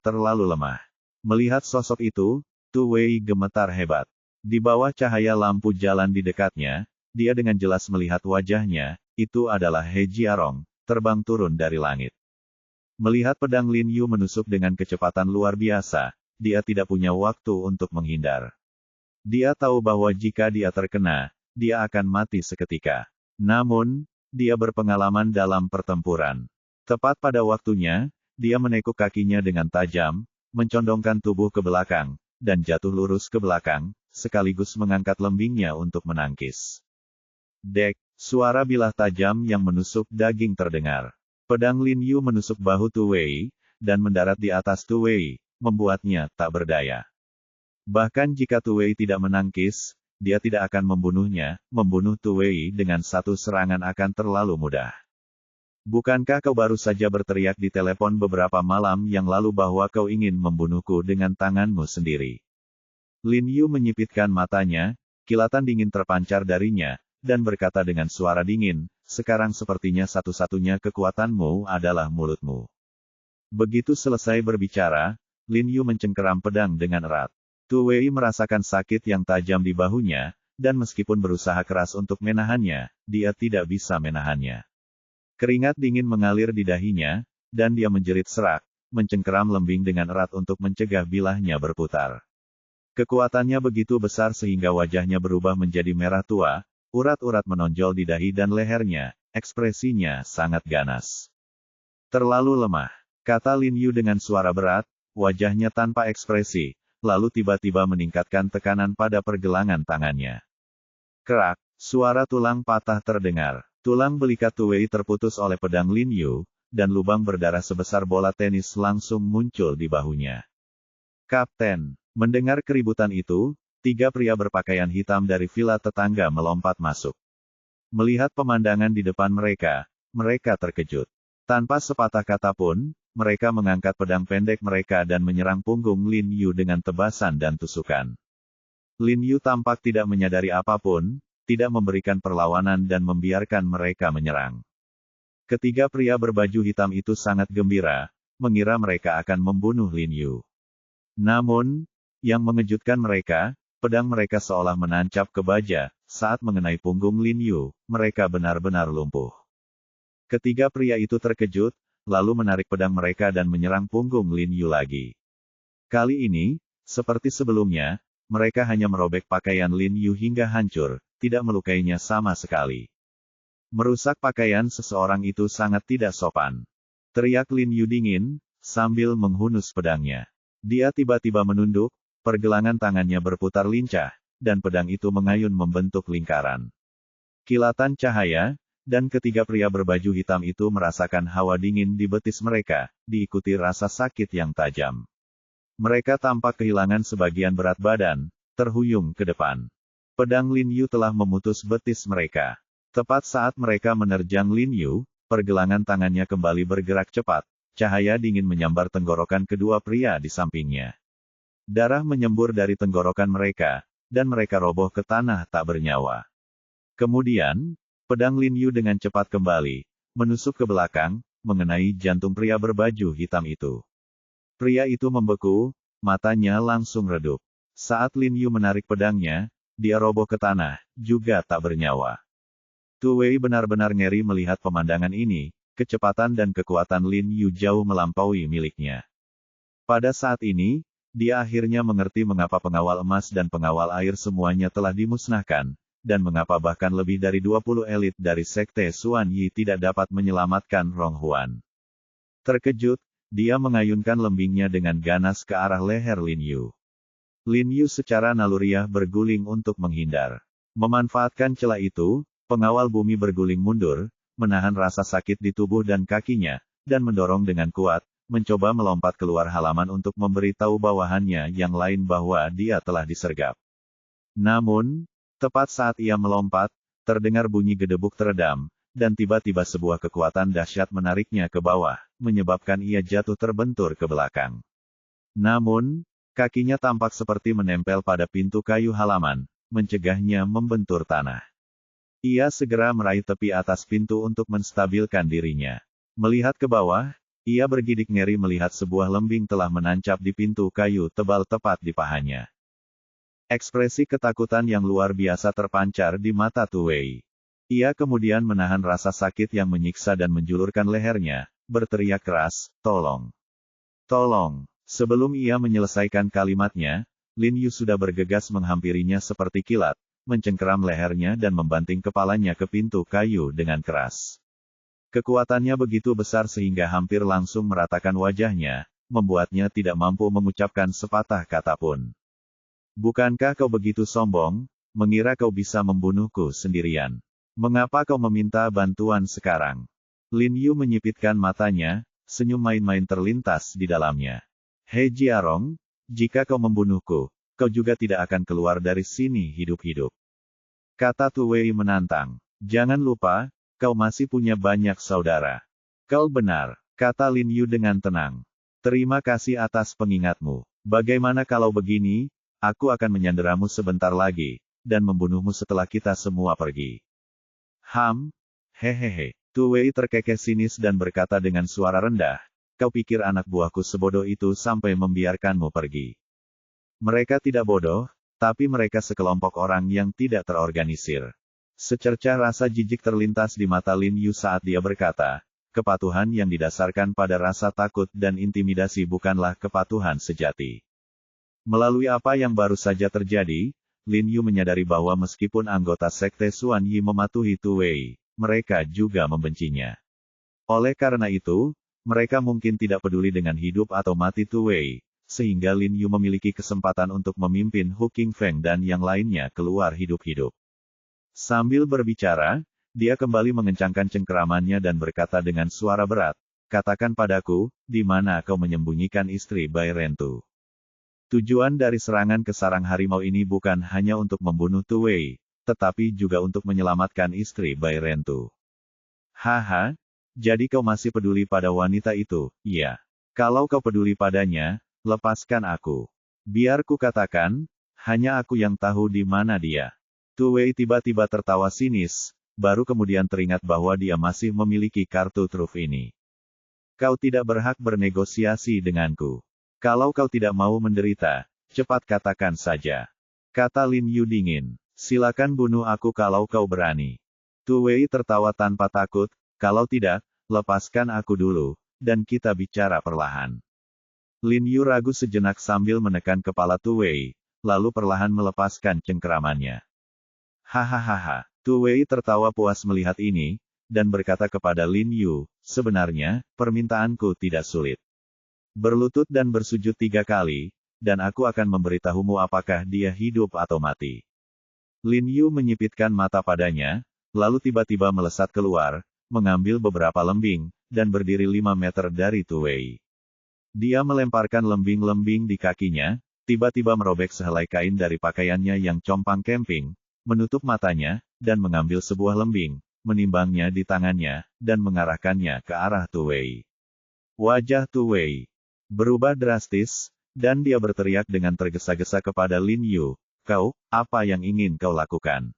terlalu lemah. Melihat sosok itu, Tu Wei gemetar hebat. Di bawah cahaya lampu jalan di dekatnya, dia dengan jelas melihat wajahnya, itu adalah He Jiarong, terbang turun dari langit. Melihat pedang Lin Yu menusuk dengan kecepatan luar biasa, dia tidak punya waktu untuk menghindar. Dia tahu bahwa jika dia terkena, dia akan mati seketika. Namun, dia berpengalaman dalam pertempuran. Tepat pada waktunya, dia menekuk kakinya dengan tajam, mencondongkan tubuh ke belakang, dan jatuh lurus ke belakang, sekaligus mengangkat lembingnya untuk menangkis. Dek, suara bilah tajam yang menusuk daging terdengar. Pedang Lin Yu menusuk bahu Tu Wei, dan mendarat di atas Tu Wei, membuatnya tak berdaya. Bahkan jika Tu Wei tidak menangkis, dia tidak akan membunuhnya. Membunuh Tu Wei dengan satu serangan akan terlalu mudah. Bukankah kau baru saja berteriak di telepon beberapa malam yang lalu bahwa kau ingin membunuhku dengan tanganmu sendiri? Lin Yu menyipitkan matanya, kilatan dingin terpancar darinya, dan berkata dengan suara dingin, sekarang sepertinya satu-satunya kekuatanmu adalah mulutmu. Begitu selesai berbicara, Lin Yu mencengkeram pedang dengan erat. Tu Wei merasakan sakit yang tajam di bahunya, dan meskipun berusaha keras untuk menahannya, dia tidak bisa menahannya. Keringat dingin mengalir di dahinya, dan dia menjerit serak, mencengkeram lembing dengan erat untuk mencegah bilahnya berputar. Kekuatannya begitu besar sehingga wajahnya berubah menjadi merah tua, urat-urat menonjol di dahi dan lehernya, ekspresinya sangat ganas. Terlalu lemah, kata Lin Yu dengan suara berat, wajahnya tanpa ekspresi, lalu tiba-tiba meningkatkan tekanan pada pergelangan tangannya. Kerak, suara tulang patah terdengar. Tulang belikat Tu Wei terputus oleh pedang Lin Yu, dan lubang berdarah sebesar bola tenis langsung muncul di bahunya. Kapten, mendengar keributan itu, 3 pria berpakaian hitam dari villa tetangga melompat masuk. Melihat pemandangan di depan mereka, mereka terkejut. Tanpa sepatah kata pun, mereka mengangkat pedang pendek mereka dan menyerang punggung Lin Yu dengan tebasan dan tusukan. Lin Yu tampak tidak menyadari apapun, tidak memberikan perlawanan dan membiarkan mereka menyerang. Ketiga pria berbaju hitam itu sangat gembira, mengira mereka akan membunuh Lin Yu. Namun, yang mengejutkan mereka, pedang mereka seolah menancap ke baja, saat mengenai punggung Lin Yu, mereka benar-benar lumpuh. Ketiga pria itu terkejut, lalu menarik pedang mereka dan menyerang punggung Lin Yu lagi. Kali ini, seperti sebelumnya, mereka hanya merobek pakaian Lin Yu hingga hancur, tidak melukainya sama sekali. Merusak pakaian seseorang itu sangat tidak sopan. Teriak Lin Yu dingin, sambil menghunus pedangnya. Dia tiba-tiba menunduk, pergelangan tangannya berputar lincah, dan pedang itu mengayun membentuk lingkaran. Kilatan cahaya, dan ketiga pria berbaju hitam itu merasakan hawa dingin di betis mereka, diikuti rasa sakit yang tajam. Mereka tampak kehilangan sebagian berat badan, terhuyung ke depan. Pedang Lin Yu telah memutus betis mereka. Tepat saat mereka menerjang Lin Yu, pergelangan tangannya kembali bergerak cepat, cahaya dingin menyambar tenggorokan kedua pria di sampingnya. Darah menyembur dari tenggorokan mereka, dan mereka roboh ke tanah tak bernyawa. Kemudian, pedang Lin Yu dengan cepat kembali, menusuk ke belakang, mengenai jantung pria berbaju hitam itu. Pria itu membeku, matanya langsung redup. Saat Lin Yu menarik pedangnya, dia roboh ke tanah, juga tak bernyawa. Tu Wei benar-benar ngeri melihat pemandangan ini, kecepatan dan kekuatan Lin Yu jauh melampaui miliknya. Pada saat ini, dia akhirnya mengerti mengapa pengawal emas dan pengawal air semuanya telah dimusnahkan, dan mengapa bahkan lebih dari 20 elit dari Sekte Xuan Yi tidak dapat menyelamatkan Rong Huan. Terkejut, dia mengayunkan lembingnya dengan ganas ke arah leher Lin Yu. Lin Yu secara naluriah berguling untuk menghindar. Memanfaatkan celah itu, pengawal bumi berguling mundur, menahan rasa sakit di tubuh dan kakinya, dan mendorong dengan kuat, mencoba melompat keluar halaman untuk memberitahu bawahannya yang lain bahwa dia telah disergap. Namun, tepat saat ia melompat, terdengar bunyi gedebuk teredam, dan tiba-tiba sebuah kekuatan dahsyat menariknya ke bawah, menyebabkan ia jatuh terbentur ke belakang. Namun, kakinya tampak seperti menempel pada pintu kayu halaman, mencegahnya membentur tanah. Ia segera meraih tepi atas pintu untuk menstabilkan dirinya. Melihat ke bawah, ia bergidik ngeri melihat sebuah lembing telah menancap di pintu kayu tebal tepat di pahanya. Ekspresi ketakutan yang luar biasa terpancar di mata Tu Wei. Ia kemudian menahan rasa sakit yang menyiksa dan menjulurkan lehernya, berteriak keras, "Tolong! Tolong!" Sebelum ia menyelesaikan kalimatnya, Lin Yu sudah bergegas menghampirinya seperti kilat, mencengkeram lehernya dan membanting kepalanya ke pintu kayu dengan keras. Kekuatannya begitu besar sehingga hampir langsung meratakan wajahnya, membuatnya tidak mampu mengucapkan sepatah kata pun. "Bukankah kau begitu sombong, mengira kau bisa membunuhku sendirian? Mengapa kau meminta bantuan sekarang?" Lin Yu menyipitkan matanya, senyum main-main terlintas di dalamnya. "He Jiarong, jika kau membunuhku, kau juga tidak akan keluar dari sini hidup-hidup," kata Tu Wei menantang. "Jangan lupa, kau masih punya banyak saudara." "Kau benar," kata Lin Yu dengan tenang. "Terima kasih atas pengingatmu. Bagaimana kalau begini, aku akan menyanderamu sebentar lagi, dan membunuhmu setelah kita semua pergi." Hehehe." Tu Wei terkekeh sinis dan berkata dengan suara rendah, "Kau pikir anak buahku sebodoh itu sampai membiarkanmu pergi?" Mereka tidak bodoh, tapi mereka sekelompok orang yang tidak terorganisir. Secercah rasa jijik terlintas di mata Lin Yu saat dia berkata, kepatuhan yang didasarkan pada rasa takut dan intimidasi bukanlah kepatuhan sejati. Melalui apa yang baru saja terjadi, Lin Yu menyadari bahwa meskipun anggota sekte Xuan Yi mematuhi Tu Wei, mereka juga membencinya. Oleh karena itu, mereka mungkin tidak peduli dengan hidup atau mati Tu Wei, sehingga Lin Yu memiliki kesempatan untuk memimpin Hu Qingfeng dan yang lainnya keluar hidup-hidup. Sambil berbicara, dia kembali mengencangkan cengkeramannya dan berkata dengan suara berat, "Katakan padaku, di mana kau menyembunyikan istri Bai Rentu?" Tujuan dari serangan ke sarang harimau ini bukan hanya untuk membunuh Tu Wei, tetapi juga untuk menyelamatkan istri Bai Rentu. "Haha, jadi kau masih peduli pada wanita itu, iya? Kalau kau peduli padanya, lepaskan aku. Biar ku katakan, hanya aku yang tahu di mana dia." Tu Wei tiba-tiba tertawa sinis, baru kemudian teringat bahwa dia masih memiliki kartu truf ini. "Kau tidak berhak bernegosiasi denganku. Kalau kau tidak mau menderita, cepat katakan saja," kata Lin Yu dingin. "Silakan bunuh aku kalau kau berani." Tu Wei tertawa tanpa takut, "Kalau tidak, lepaskan aku dulu, dan kita bicara perlahan." Lin Yu ragu sejenak sambil menekan kepala Tu Wei, lalu perlahan melepaskan cengkeramannya. Hahaha. Tu Wei tertawa puas melihat ini, dan berkata kepada Lin Yu, "Sebenarnya, permintaanku tidak sulit. Berlutut dan bersujud 3 kali, dan aku akan memberitahumu apakah dia hidup atau mati." Lin Yu menyipitkan mata padanya, lalu tiba-tiba melesat keluar, mengambil beberapa lembing, dan berdiri 5 meter dari Tu Wei. Dia melemparkan lembing-lembing di kakinya, tiba-tiba merobek sehelai kain dari pakaiannya yang compang camping, menutup matanya, dan mengambil sebuah lembing, menimbangnya di tangannya, dan mengarahkannya ke arah Tu Wei. Wajah Tu Wei berubah drastis, dan dia berteriak dengan tergesa-gesa kepada Lin Yu, "Kau, apa yang ingin kau lakukan?"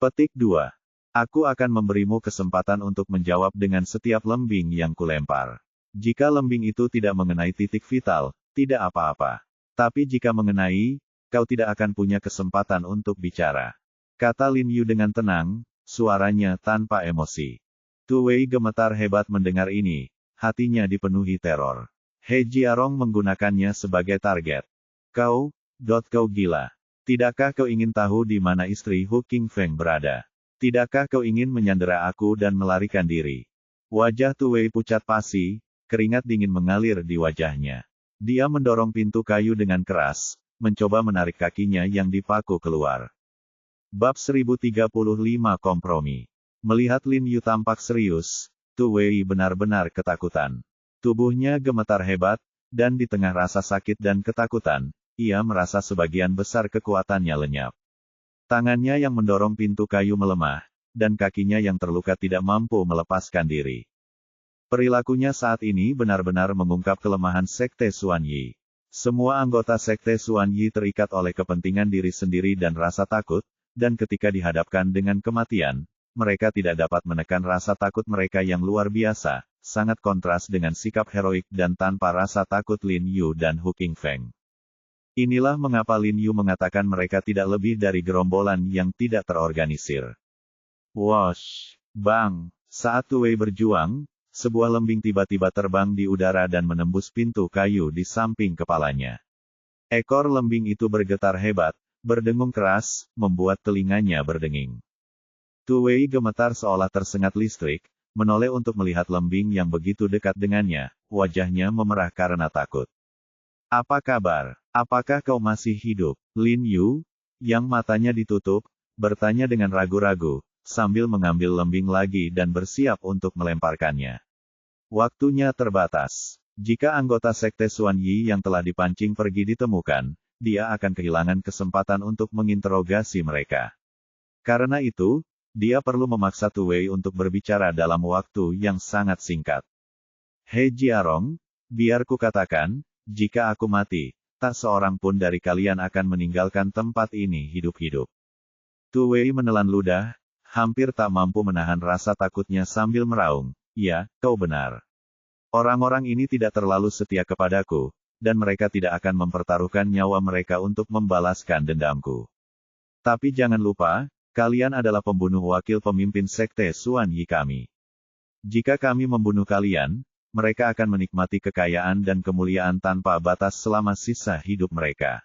Petik 2. Aku akan memberimu kesempatan untuk menjawab dengan setiap lembing yang kulempar. Jika lembing itu tidak mengenai titik vital, tidak apa-apa. Tapi jika mengenai, kau tidak akan punya kesempatan untuk bicara, kata Lin Yu dengan tenang, suaranya tanpa emosi. Tu Wei gemetar hebat mendengar ini, hatinya dipenuhi teror. He Jiarong menggunakannya sebagai target. Kau gila. Tidakkah kau ingin tahu di mana istri Hu Qingfeng berada? Tidakkah kau ingin menyandera aku dan melarikan diri? Wajah Tu Wei pucat pasi, keringat dingin mengalir di wajahnya. Dia mendorong pintu kayu dengan keras, mencoba menarik kakinya yang dipaku keluar. Bab 1035 Kompromi. Melihat Lin Yu tampak serius, Tu Wei benar-benar ketakutan. Tubuhnya gemetar hebat, dan di tengah rasa sakit dan ketakutan, ia merasa sebagian besar kekuatannya lenyap. Tangannya yang mendorong pintu kayu melemah, dan kakinya yang terluka tidak mampu melepaskan diri. Perilakunya saat ini benar-benar mengungkap kelemahan Sekte Xuan Yi. Semua anggota Sekte Xuan Yi terikat oleh kepentingan diri sendiri dan rasa takut, dan ketika dihadapkan dengan kematian, mereka tidak dapat menekan rasa takut mereka yang luar biasa, sangat kontras dengan sikap heroik dan tanpa rasa takut Lin Yu dan Hu Qingfeng. Inilah mengapa Lin Yu mengatakan mereka tidak lebih dari gerombolan yang tidak terorganisir. Wosh! Bang! Saat Tu Wei berjuang, sebuah lembing tiba-tiba terbang di udara dan menembus pintu kayu di samping kepalanya. Ekor lembing itu bergetar hebat, berdengung keras, membuat telinganya berdenging. Tu Wei gemetar seolah tersengat listrik, menoleh untuk melihat lembing yang begitu dekat dengannya, wajahnya memerah karena takut. Apa kabar? Apakah kau masih hidup? Lin Yu, yang matanya ditutup, bertanya dengan ragu-ragu, sambil mengambil lembing lagi dan bersiap untuk melemparkannya. Waktunya terbatas. Jika anggota Sekte Xuan Yi yang telah dipancing pergi ditemukan, dia akan kehilangan kesempatan untuk menginterogasi mereka. Karena itu, dia perlu memaksa Tu Wei untuk berbicara dalam waktu yang sangat singkat. He Jiarong, biar ku katakan, jika aku mati, tak seorang pun dari kalian akan meninggalkan tempat ini hidup-hidup. Tu Wei menelan ludah, hampir tak mampu menahan rasa takutnya sambil meraung, ya, kau benar. Orang-orang ini tidak terlalu setia kepadaku, dan mereka tidak akan mempertaruhkan nyawa mereka untuk membalaskan dendamku. Tapi jangan lupa, kalian adalah pembunuh wakil pemimpin Sekte Xuan Yi kami. Jika kami membunuh kalian, mereka akan menikmati kekayaan dan kemuliaan tanpa batas selama sisa hidup mereka.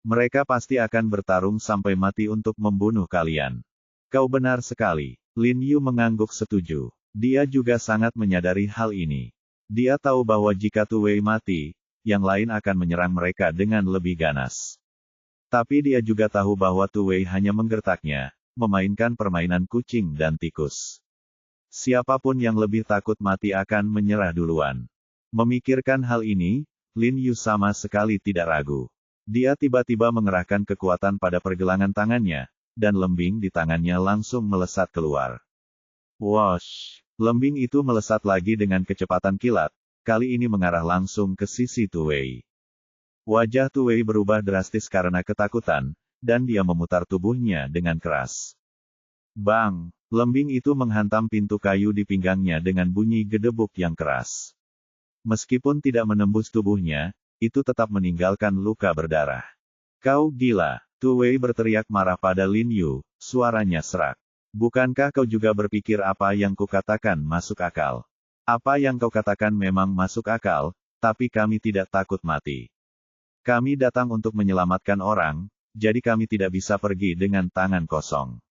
Mereka pasti akan bertarung sampai mati untuk membunuh kalian. Kau benar sekali. Lin Yu mengangguk setuju. Dia juga sangat menyadari hal ini. Dia tahu bahwa jika Tu Wei mati, yang lain akan menyerang mereka dengan lebih ganas. Tapi dia juga tahu bahwa Tu Wei hanya menggertaknya, memainkan permainan kucing dan tikus. Siapapun yang lebih takut mati akan menyerah duluan. Memikirkan hal ini, Lin Yu sama sekali tidak ragu. Dia tiba-tiba mengerahkan kekuatan pada pergelangan tangannya, dan lembing di tangannya langsung melesat keluar. Wosh! Lembing itu melesat lagi dengan kecepatan kilat, kali ini mengarah langsung ke sisi Tu Wei. Wajah Tu Wei berubah drastis karena ketakutan, dan dia memutar tubuhnya dengan keras. Bang! Lembing itu menghantam pintu kayu di pinggangnya dengan bunyi gedebuk yang keras. Meskipun tidak menembus tubuhnya, itu tetap meninggalkan luka berdarah. Kau gila! Tu Wei berteriak marah pada Lin Yu, suaranya serak. Bukankah kau juga berpikir apa yang kukatakan masuk akal? Apa yang kau katakan memang masuk akal, tapi kami tidak takut mati. Kami datang untuk menyelamatkan orang, jadi kami tidak bisa pergi dengan tangan kosong.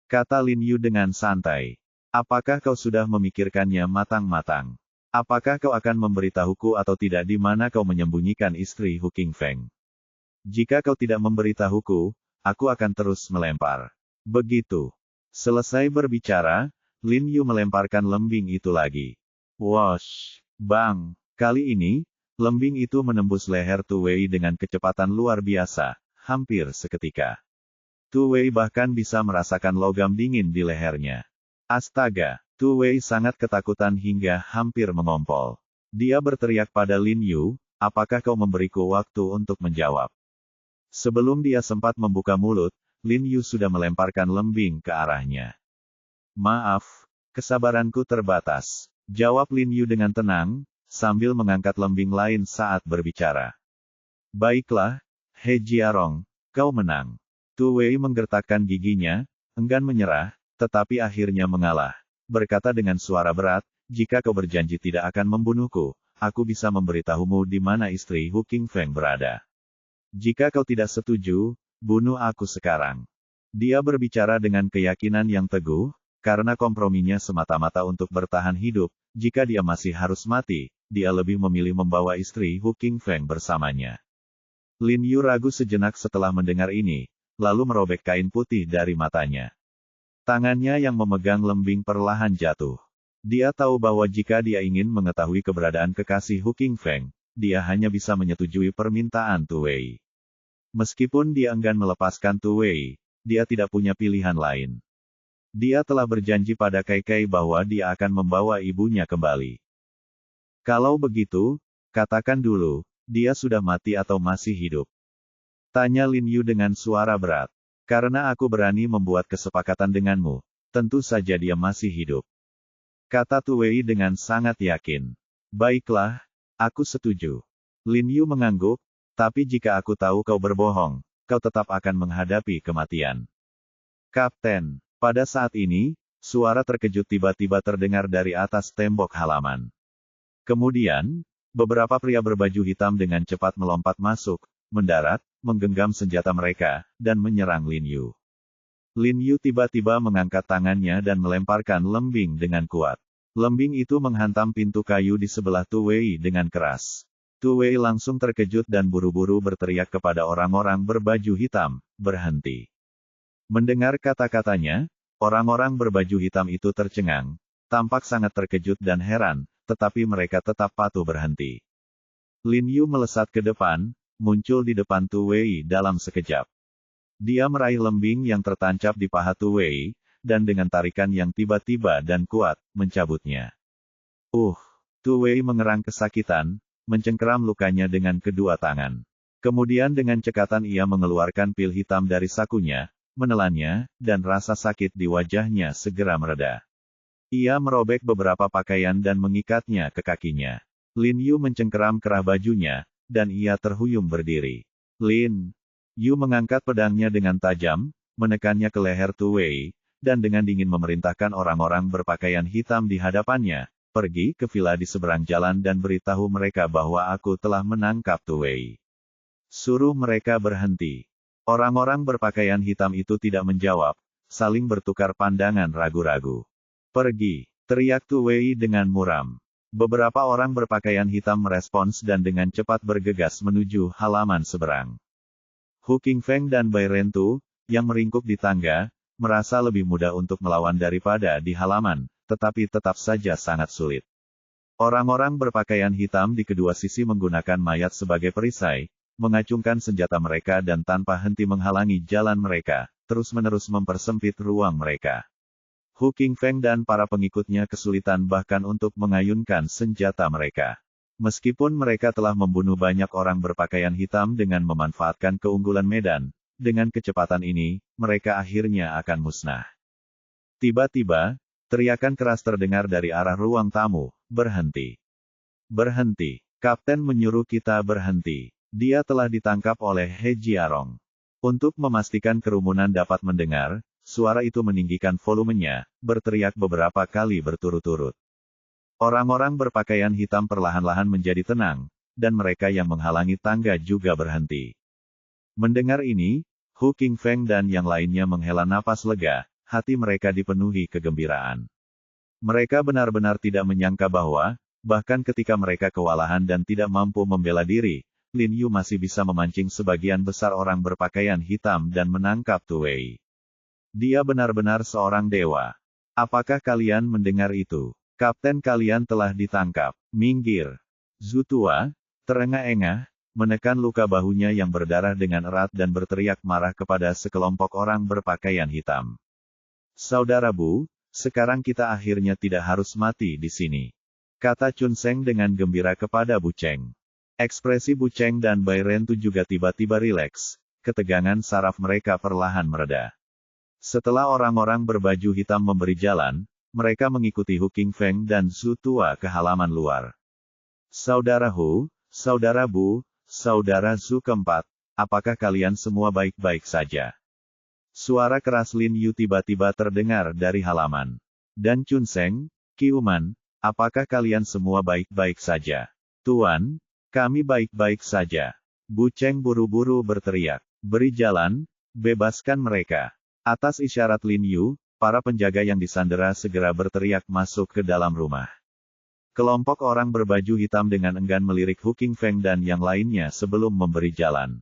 Kata Lin Yu dengan santai. Apakah kau sudah memikirkannya matang-matang? Apakah kau akan memberitahuku atau tidak di mana kau menyembunyikan istri Hu Qingfeng? Jika kau tidak memberitahuku, aku akan terus melempar. Begitu. Selesai berbicara, Lin Yu melemparkan lembing itu lagi. Wosh! Bang! Kali ini, lembing itu menembus leher Tu Wei dengan kecepatan luar biasa, hampir seketika. Tu Wei bahkan bisa merasakan logam dingin di lehernya. Astaga! Tu Wei sangat ketakutan hingga hampir mengompol. Dia berteriak pada Lin Yu, apakah kau memberiku waktu untuk menjawab? Sebelum dia sempat membuka mulut, Lin Yu sudah melemparkan lembing ke arahnya. Maaf, kesabaranku terbatas. Jawab Lin Yu dengan tenang, sambil mengangkat lembing lain saat berbicara. Baiklah, He Jiarong, kau menang. Tu Wei menggertakkan giginya, enggan menyerah, tetapi akhirnya mengalah. Berkata dengan suara berat, jika kau berjanji tidak akan membunuhku, aku bisa memberitahumu di mana istri Hu Qingfeng berada. Jika kau tidak setuju, bunuh aku sekarang. Dia berbicara dengan keyakinan yang teguh, karena komprominya semata-mata untuk bertahan hidup. Jika dia masih harus mati, dia lebih memilih membawa istri Hu Qingfeng bersamanya. Lin Yu ragu sejenak setelah mendengar ini, lalu merobek kain putih dari matanya. Tangannya yang memegang lembing perlahan jatuh. Dia tahu bahwa jika dia ingin mengetahui keberadaan kekasih Hu Qingfeng, dia hanya bisa menyetujui permintaan Tu Wei. Meskipun dia enggan melepaskan Tu Wei, dia tidak punya pilihan lain. Dia telah berjanji pada Kai Kai bahwa dia akan membawa ibunya kembali. Kalau begitu, katakan dulu, dia sudah mati atau masih hidup? Tanya Lin Yu dengan suara berat. Karena aku berani membuat kesepakatan denganmu, tentu saja dia masih hidup. Kata Tu Wei dengan sangat yakin. Baiklah, aku setuju. Lin Yu mengangguk, tapi jika aku tahu kau berbohong, kau tetap akan menghadapi kematian. Kapten, Pada saat ini, suara terkejut tiba-tiba terdengar dari atas tembok halaman. Kemudian, beberapa pria berbaju hitam dengan cepat melompat masuk, mendarat, menggenggam senjata mereka, dan menyerang Lin Yu. Lin Yu tiba-tiba mengangkat tangannya dan melemparkan lembing dengan kuat. Lembing itu menghantam pintu kayu di sebelah Tu Wei dengan keras. Tu Wei langsung terkejut dan buru-buru berteriak kepada orang-orang berbaju hitam, berhenti. Mendengar kata-katanya, orang-orang berbaju hitam itu tercengang, tampak sangat terkejut dan heran, tetapi mereka tetap patuh berhenti. Lin Yu melesat ke depan, muncul di depan Tu Wei dalam sekejap. Dia meraih lembing yang tertancap di paha Tu Wei, dan dengan tarikan yang tiba-tiba dan kuat, mencabutnya. Tu Wei mengerang kesakitan, mencengkeram lukanya dengan kedua tangan. Kemudian dengan cekatan ia mengeluarkan pil hitam dari sakunya, menelannya, dan rasa sakit di wajahnya segera mereda. Ia merobek beberapa pakaian dan mengikatnya ke kakinya. Lin Yu mencengkeram kerah bajunya, dan ia terhuyung berdiri. Lin Yu mengangkat pedangnya dengan tajam, menekannya ke leher Tu Wei, dan dengan dingin memerintahkan orang-orang berpakaian hitam di hadapannya, pergi ke villa di seberang jalan dan beritahu mereka bahwa aku telah menangkap Tu Wei. Suruh mereka berhenti. Orang-orang berpakaian hitam itu tidak menjawab, saling bertukar pandangan ragu-ragu. Pergi, teriak Tu Wei dengan muram. Beberapa orang berpakaian hitam merespons dan dengan cepat bergegas menuju halaman seberang. Hu Qingfeng dan Bai Rentu, yang meringkuk di tangga, merasa lebih mudah untuk melawan daripada di halaman, tetapi tetap saja sangat sulit. Orang-orang berpakaian hitam di kedua sisi menggunakan mayat sebagai perisai, mengacungkan senjata mereka dan tanpa henti menghalangi jalan mereka, terus-menerus mempersempit ruang mereka. Hu Qingfeng dan para pengikutnya kesulitan bahkan untuk mengayunkan senjata mereka. Meskipun mereka telah membunuh banyak orang berpakaian hitam dengan memanfaatkan keunggulan medan, dengan kecepatan ini, mereka akhirnya akan musnah. Tiba-tiba, teriakan keras terdengar dari arah ruang tamu, berhenti. Berhenti. Kapten menyuruh kita berhenti. Dia telah ditangkap oleh He Jiarong. Untuk memastikan kerumunan dapat mendengar, suara itu meninggikan volumenya, berteriak beberapa kali berturut-turut. Orang-orang berpakaian hitam perlahan-lahan menjadi tenang, dan mereka yang menghalangi tangga juga berhenti. Mendengar ini, Hu Qingfeng dan yang lainnya menghela napas lega, hati mereka dipenuhi kegembiraan. Mereka benar-benar tidak menyangka bahwa, bahkan ketika mereka kewalahan dan tidak mampu membela diri, Lin Yu masih bisa memancing sebagian besar orang berpakaian hitam dan menangkap Tu Wei. Dia benar-benar seorang dewa. Apakah kalian mendengar itu? Kapten kalian telah ditangkap. Minggir. Zhu Tua, terengah-engah, menekan luka bahunya yang berdarah dengan erat dan berteriak marah kepada sekelompok orang berpakaian hitam. Saudara Bu, sekarang kita akhirnya tidak harus mati di sini. Kata Chun Seng dengan gembira kepada Bu Cheng. Ekspresi Bu Cheng dan Bai Rentu juga tiba-tiba rileks, ketegangan saraf mereka perlahan mereda. Setelah orang-orang berbaju hitam memberi jalan, mereka mengikuti Hu Qingfeng dan Zhu Tua ke halaman luar. Saudara Hu, Saudara Bu, Saudara Zhu keempat, apakah kalian semua baik-baik saja? Suara keras Lin Yu tiba-tiba terdengar dari halaman. Dan Chun Seng, Kiuman, apakah kalian semua baik-baik saja? Tuan, kami baik-baik saja. Bu Cheng buru-buru berteriak. Beri jalan, bebaskan mereka. Atas isyarat Lin Yu, para penjaga yang disandera segera berteriak masuk ke dalam rumah. Kelompok orang berbaju hitam dengan enggan melirik Hu Qingfeng dan yang lainnya sebelum memberi jalan.